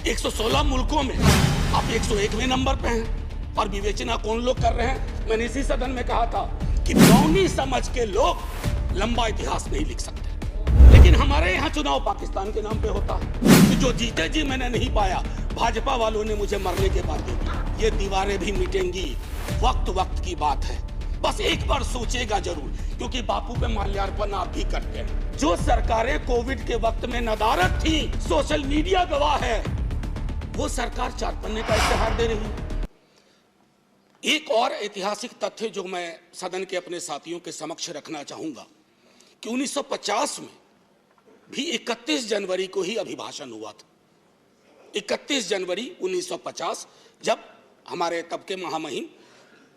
116 मुल्कों में आप 101वें नंबर पे हैं और विवेचना कौन लोग कर रहे हैं। मैंने इसी सदन में कहा था कि मौनी समझ के लोग लंबा इतिहास नहीं लिख सकते, लेकिन हमारे यहाँ चुनाव पाकिस्तान के नाम पे होता है। तो जो जीते जी मैंने नहीं पाया, भाजपा वालों ने मुझे मरने के बाद दे दिया। ये दीवारें भी मिटेंगी, वक्त वक्त की बात है। बस एक बार सोचेगा जरूर, क्योंकि बापू पे माल्यार्पण आप भी करते हैं। जो सरकारें कोविड के वक्त में नदारद थी, सोशल मीडिया गवाह है, वो सरकार 4 पन्ने का इश्तेहार दे रही है। एक और ऐतिहासिक तथ्य जो मैं सदन के अपने साथियों के समक्ष रखना चाहूंगा कि 1950 में भी 31 जनवरी को ही अभिभाषण हुआ था। 31 जनवरी 1950, जब हमारे तब के महामहिम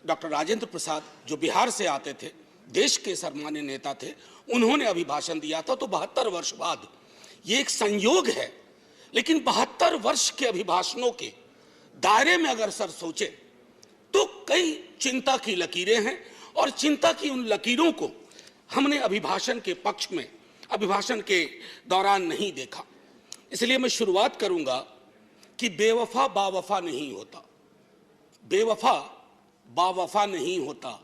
डॉक्टर राजेंद्र प्रसाद, जो बिहार से आते थे, देश के सर्वमान्य नेता थे, उन्होंने अभिभाषण दिया था। तो 72 वर्ष बाद ये एक संयोग है, लेकिन 72 वर्ष के अभिभाषणों के दायरे में अगर सर सोचे तो कई चिंता की लकीरें हैं, और चिंता की उन लकीरों को हमने अभिभाषण के पक्ष में, अभिभाषण के दौरान नहीं देखा। इसलिए मैं शुरुआत करूंगा कि बेवफा बावफा नहीं होता, बेवफा बावफा नहीं होता,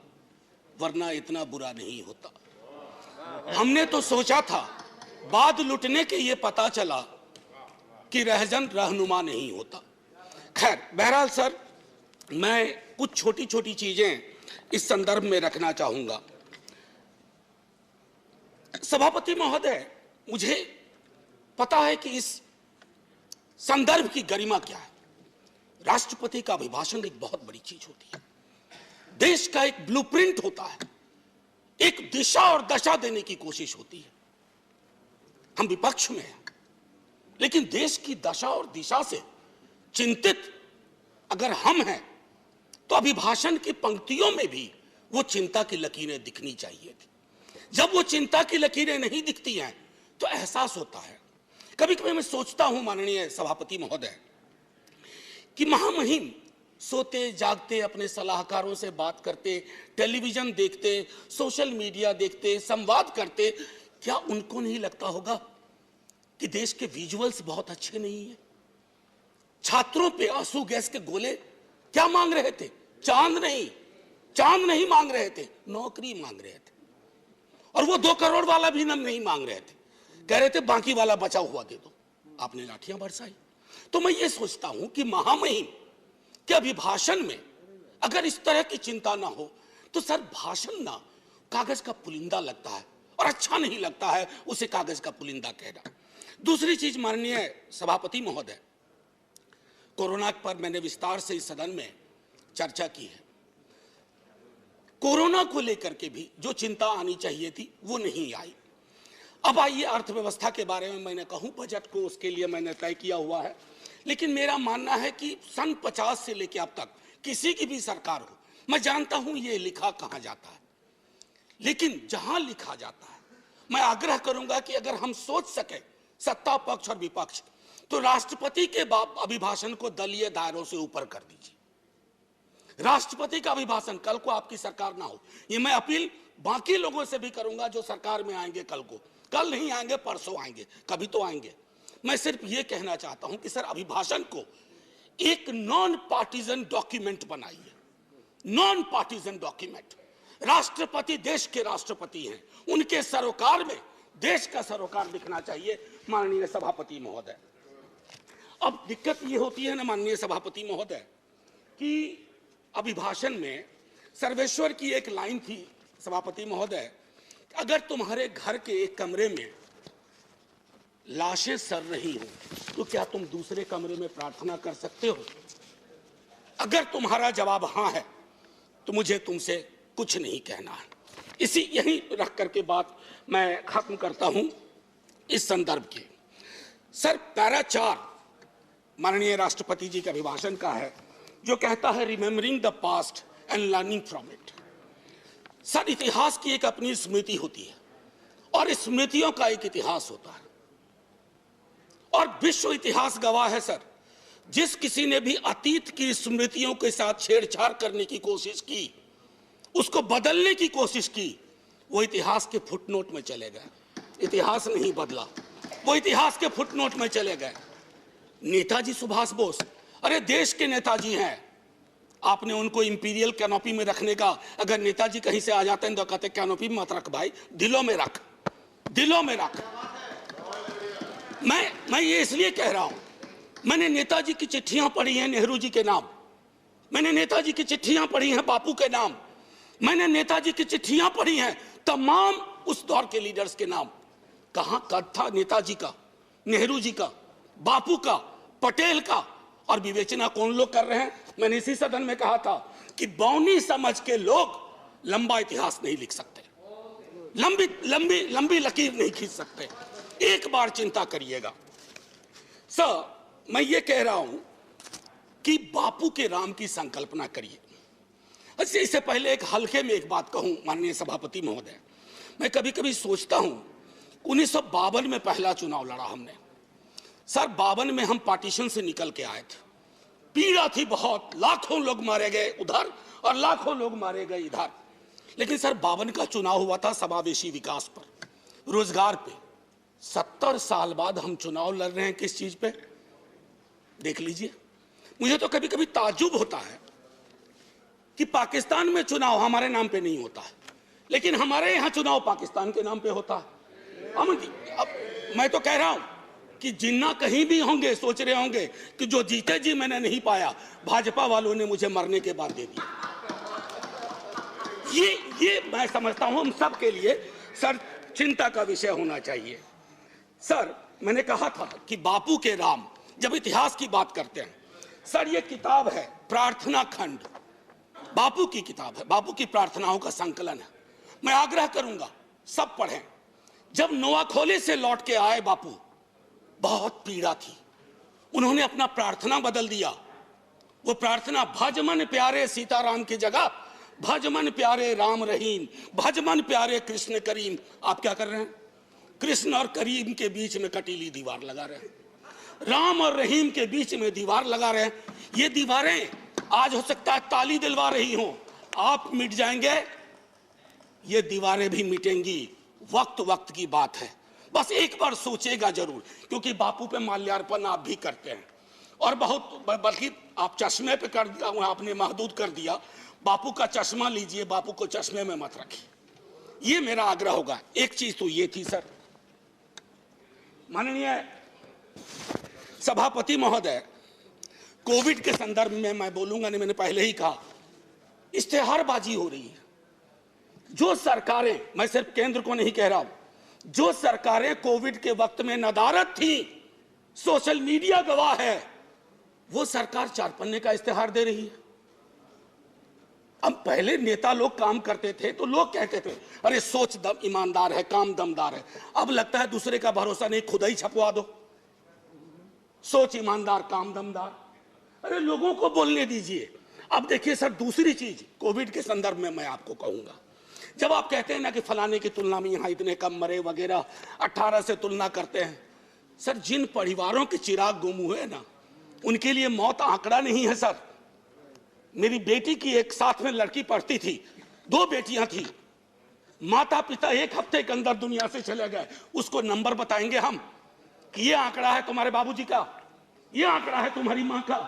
वरना इतना बुरा नहीं होता। हमने तो सोचा था, बाद लुटने के ये पता चला कि रहजन रहनुमा नहीं होता। खैर, बहरहाल सर, मैं कुछ छोटी छोटी चीजें इस संदर्भ में रखना चाहूंगा। सभापति महोदय, मुझे पता है कि इस संदर्भ की गरिमा क्या है। राष्ट्रपति का अभिभाषण एक बहुत बड़ी चीज होती है, देश का एक ब्लूप्रिंट होता है, एक दिशा और दशा देने की कोशिश होती है। हम विपक्ष में हैं, लेकिन देश की दशा और दिशा से चिंतित अगर हम हैं, तो अभिभाषण की पंक्तियों में भी वो चिंता की लकीरें दिखनी चाहिए थी। जब वो चिंता की लकीरें नहीं दिखती हैं, तो एहसास होता है। कभी कभी मैं सोचता हूं माननीय सभापति महोदय, कि महामहिम सोते जागते अपने सलाहकारों से बात करते, टेलीविजन देखते, सोशल मीडिया देखते, संवाद करते, क्या उनको नहीं लगता होगा कि देश के विजुअल्स बहुत अच्छे नहीं है? छात्रों पे आंसू गैस के गोले क्या मांग रहे थे? चांद नहीं मांग रहे थे, नौकरी मांग रहे थे। और वो 2 करोड़ वाला भी नहीं मांग रहे थे, कह रहे थे बाकी वाला बचा हुआ दे दो। आपने लाठियां बरसाई। तो मैं ये सोचता हूं कि महामहिम के अभिभाषण में अगर इस तरह की चिंता ना हो, तो सर भाषण ना कागज का पुलिंदा लगता है, और अच्छा नहीं लगता है उसे कागज का पुलिंदा कहना। दूसरी चीज माननीय सभापति महोदय, कोरोना पर मैंने विस्तार से इस सदन में चर्चा की है। कोरोना को लेकर के भी जो चिंता आनी चाहिए थी, वो नहीं आई। अब आइए अर्थव्यवस्था के बारे में मैंने कहूं, बजट को उसके लिए मैंने तय किया हुआ है, लेकिन मेरा मानना है कि सन 50 से लेकर अब तक किसी की भी सरकार हो, मैं जानता हूं ये लिखा कहां जाता है, लेकिन जहां लिखा जाता है, मैं आग्रह करूंगा कि अगर हम सोच सके, सत्ता पक्ष और विपक्ष, तो राष्ट्रपति के अभिभाषण को दलीय दायरों से ऊपर कर दीजिए। राष्ट्रपति का अभिभाषण, कल को आपकी सरकार ना हो, ये मैं अपील बाकी लोगों से भी करूंगा जो सरकार में आएंगे कल को, कल नहीं आएंगे परसों आएंगे, कभी तो आएंगे। मैं सिर्फ ये कहना चाहता हूं कि सर अभिभाषण को एक नॉन पार्टीजन डॉक्यूमेंट बनाइए, नॉन पार्टीजन डॉक्यूमेंट। राष्ट्रपति देश के राष्ट्रपति हैं, उनके सरोकार में देश का सरोकार दिखना चाहिए माननीय सभापति महोदय। अब दिक्कत ये होती है ना माननीय सभापति महोदय, कि अभिभाषण में सर्वेश्वर की एक लाइन थी सभापति महोदय, अगर तुम्हारे घर के एक कमरे में लाशें सड़ रही हो, तो क्या तुम दूसरे कमरे में प्रार्थना कर सकते हो? अगर तुम्हारा जवाब हां है, तो मुझे तुमसे कुछ नहीं कहना है। यही रख करके बात मैं खत्म करता हूं इस संदर्भ के। सर पैरा 4 माननीय राष्ट्रपति जी के अभिभाषण का है, जो कहता है remembering the past and learning from it. Sir इतिहास की एक अपनी स्मृति होती है, और स्मृतियों का एक इतिहास होता है, और विश्व इतिहास गवाह है सर, जिस किसी ने भी अतीत की स्मृतियों के साथ छेड़छाड़ करने की कोशिश की, उसको बदलने की कोशिश की, वो इतिहास के फुटनोट में चले गए। इतिहास नहीं बदला, वो इतिहास के फुटनोट में चले गए। नेताजी सुभाष बोस, अरे देश के नेताजी हैं, आपने उनको इंपीरियल कैनोपी में रखने का, अगर नेताजी कहीं से आ जाते हैं तो कहते कैनोपी में मत रख भाई, दिलों में रख, दिलों में रख। मैं ये इसलिए कह रहा हूं, मैंने नेताजी की चिट्ठियां पढ़ी हैं नेहरू जी के नाम, मैंने नेताजी की चिट्ठियां पढ़ी हैं बापू के नाम, मैंने नेताजी की चिट्ठियां पढ़ी हैं तमाम उस दौर के लीडर्स के नाम। कहां कद था नेताजी का, नेहरू जी का, बापू का, पटेल का, और विवेचना कौन लोग कर रहे हैं? मैंने इसी सदन में कहा था कि बौनी समझ के लोग लंबा इतिहास नहीं लिख सकते, लंबी लंबी लंबी लकीर नहीं खींच सकते। एक बार चिंता करिएगा सर, मैं ये कह रहा हूं कि बापू के राम की संकल्पना करिए। अच्छा, इससे पहले एक हल्के में एक बात कहूं माननीय सभापति महोदय, मैं कभी कभी सोचता हूं 1952 में पहला चुनाव लड़ा हमने सर, 52 में हम पार्टीशन से निकल के आए थे, पीड़ा थी बहुत, लाखों लोग मारे गए उधर और लाखों लोग मारे गए इधर, लेकिन सर 52 का चुनाव हुआ था समावेशी विकास पर, रोजगार पे। 70 साल बाद हम चुनाव लड़ रहे हैं किस चीज पे? देख लीजिए। मुझे तो कभी कभी ताज्जुब होता है कि पाकिस्तान में चुनाव हमारे नाम पे नहीं होता है, लेकिन हमारे यहां चुनाव पाकिस्तान के नाम पे होता है। अमन जी, अब मैं तो कह रहा हूं कि जिन्ना कहीं भी होंगे सोच रहे होंगे कि जो जीते जी मैंने नहीं पाया, भाजपा वालों ने मुझे मरने के बाद दे दिया। ये मैं समझता हूं हम सब के लिए सर चिंता का विषय होना चाहिए। सर, मैंने कहा था कि बापू के राम, जब इतिहास की बात करते हैं सर, ये किताब है प्रार्थना खंड, बापू की किताब है, बापू की प्रार्थनाओं का संकलन है। मैं आग्रह करूंगा सब पढ़ें। जब नोआखोले से लौट के आए बापू, बहुत पीड़ा थी, उन्होंने अपना प्रार्थना बदल दिया। वो प्रार्थना भजमन प्यारे सीताराम की जगह भजमन प्यारे राम रहीम, भजमन प्यारे कृष्ण करीम। आप क्या कर रहे हैं? कृष्ण और करीम के बीच में कटीली दीवार लगा रहे हैं, राम और रहीम के बीच में दीवार लगा रहे हैं। ये दीवारें आज हो सकता है ताली दिलवा रही हों, आप मिट जाएंगे, ये दीवारें भी मिटेंगी, वक्त वक्त की बात है। बस एक बार सोचेगा जरूर, क्योंकि बापू पे माल्यार्पण आप भी करते हैं और बहुत, बल्कि आप चश्मे पे कर दिया, आपने महदूद कर दिया। बापू का चश्मा लीजिए, बापू को चश्मे में मत रखिए, ये मेरा आग्रह होगा। एक चीज तो ये थी सर, माननीय सभापति महोदय, कोविड के संदर्भ में मैं बोलूंगा नहीं, मैंने पहले ही कहा, इश्तेहारबाजी हो रही है। जो सरकारें, मैं सिर्फ केंद्र को नहीं कह रहा हूं, जो सरकारें कोविड के वक्त में नदारद थी, सोशल मीडिया गवाह है, वो सरकार 4 पन्ने का इश्तेहार दे रही है। अब पहले नेता लोग काम करते थे तो लोग कहते थे अरे सोच दम ईमानदार है, काम दमदार है। अब लगता है दूसरे का भरोसा नहीं, खुद ही छपवा दो, सोच ईमानदार, काम दमदार। अरे लोगों को बोलने दीजिए। अब देखिए सर, दूसरी चीज कोविड के संदर्भ में मैं आपको कहूंगा, जब आप कहते हैं ना कि फलाने की तुलना में यहां इतने कम मरे वगैरह, 18 से तुलना करते हैं, सर जिन परिवारों के चिराग गुम हुए ना, उनके लिए मौत आंकड़ा नहीं है सर। मेरी बेटी की एक साथ में लड़की पढ़ती थी, 2 बेटियां थी, माता पिता 1 हफ्ते के अंदर दुनिया से चले गए। उसको नंबर बताएंगे हम कि ये आंकड़ा है तुम्हारे बाबूजी का, ये आंकड़ा है तुम्हारी मां का।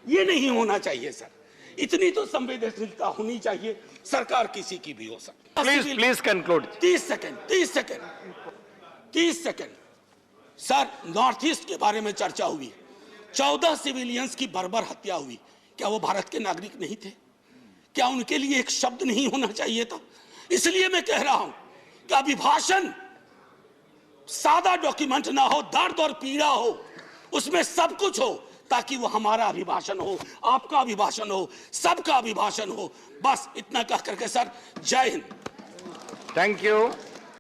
ये नहीं होना चाहिए सर, इतनी तो संवेदनशीलता होनी चाहिए, सरकार किसी की भी हो सकती। Please conclude. 30 second sir, north east के बारे में चर्चा हुई, 14 सिविलियंस की बर्बर हत्या हुई। क्या वो भारत के नागरिक नहीं थे? क्या उनके लिए एक शब्द नहीं होना चाहिए था? इसलिए मैं कह रहा हूं कि अभिभाषण सादा डॉक्यूमेंट ना हो, दर्द और पीड़ा हो, उसमें सब कुछ हो, ताकि वो हमारा अभिभाषण हो, आपका अभिभाषण हो, सबका अभिभाषण हो। बस इतना कह करके सर, जय हिंद। Thank you.